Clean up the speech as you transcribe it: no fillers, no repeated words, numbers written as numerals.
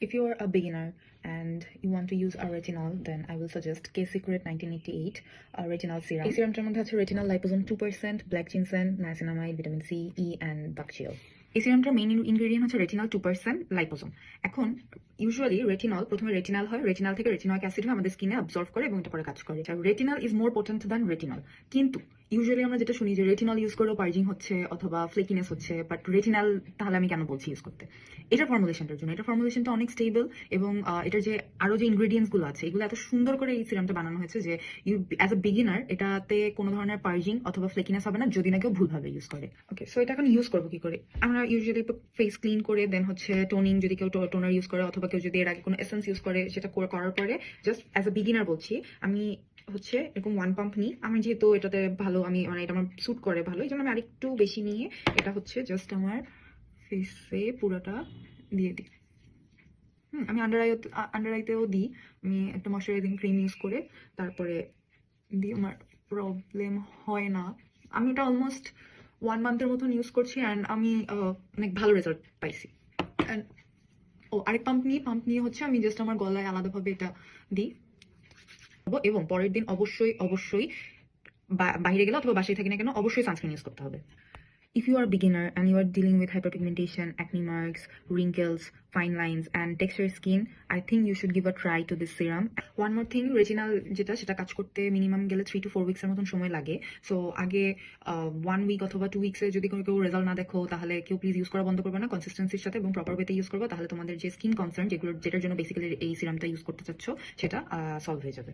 If you are a beginner and you want to use a retinol, then I will suggest K-Secret 1988 retinol serum. এই সিরামটার মধ্যে আছে retinol liposome 2%, black ginseng, niacinamide, vitamin C, E and bacchiol. এই সিরামটার main ingredient হচ্ছে retinol 2% লাইপোজোম। এখন usually retinol প্রথমে retinal হয়, retinal থেকে রেটিনয়িক acid হয় আমাদের স্কিনে অবজর্ভ করে এবং এটা পরে কাজ করে। Retinal is more potent than retinol. কিন্তু ইউজুয়ালি আমরা যেটা শুনি যে রেটিনল ইউজ করেও পার্জিং হচ্ছে অথবা ফ্লেকিনেস হচ্ছে, বাট রেটিনাল তাহলে আমি কেন বলছি ইউজ করতে? এটার ফর্মুলেশনটার জন্য। এটা ফর্মুলেশনটা অনেক স্টেবল এবং এটার যে আরো যে ইনগ্রেডিয়েন্টসগুলো আছে এগুলো এত সুন্দর করে এই সিরামটা বানানো হয়েছে যে ইউ অ্যাজ এ বিগিনার এটাতে কোনো ধরনের পার্জিং অথবা ফ্লেকিনেস হবে না যদি না কেউ ভুলভাবে ইউজ করে। ওকে, সো এটা এখন ইউজ করবো কি করে? আমরা ইউজুয়ালি ফেস ক্লিন করে দেন হচ্ছে টোনিং, যদি কেউ টোনার ইউজ করে অথবা কেউ যদি এর আগে কোনো এসেন্স ইউজ করে সেটা করার পরে জাস্ট অ্যাজ এ বিগিনার বলছি আমি হচ্ছে এরকম 1 পাম্প নিই। আমি যেহেতু এটাতে ভালো, আমি মানে এটা আমার স্যুট করে ভালো, এই জন্য আমি আরেকটু বেশি নিয়ে এটা হচ্ছে জাস্ট আমার ফেসে পুরোটা দিয়ে দিই। আমি আন্ডার আইতেও দিই। আমি একটা ময়শ্চারাইজিং ক্রিম ইউজ করে তারপরে দিই, আমার প্রবলেম হয় না। আমি এটা অলমোস্ট 1 মান্থের মতন ইউজ করছি অ্যান্ড আমি অনেক ভালো রেজাল্ট পাইছি। অ্যান্ড আরেক পাম্প নিয়ে হচ্ছে আমি জাস্ট আমার গলায় আলাদাভাবে এটা দিই এবং পরের দিন অবশ্যই অবশ্যই বাইরে গেলে অথবা বাসায় থাকি না কেন অবশ্যই সানস্ক্রিন ইউজ করতে হবে। If you are a beginner and you are dealing with hyperpigmentation, acne marks, wrinkles, fine lines and textured skin, I think you should give a try to this serum. One more thing, retinol সেটা কাজ করতে minimum গেলে 3 to 4 weeks এর মতন সময় লাগে। So আগে 1 week অথবা 2 weeks এ যদি কেউ রেজাল্ট না দেখো তাহলে কেউ প্লিজ ইউজ করা বন্ধ করবে না। কনসিস্টেন্সির সাথে এবং প্রপার ওয়েতে ইউজ করবে, তাহলে তোমাদের যে স্কিন কনসার্ন যেটার জন্য বেসিক্যালি এই সিরামটা ইউজ করতে চাচ্ছ সেটা সলভ হয়ে যাবে।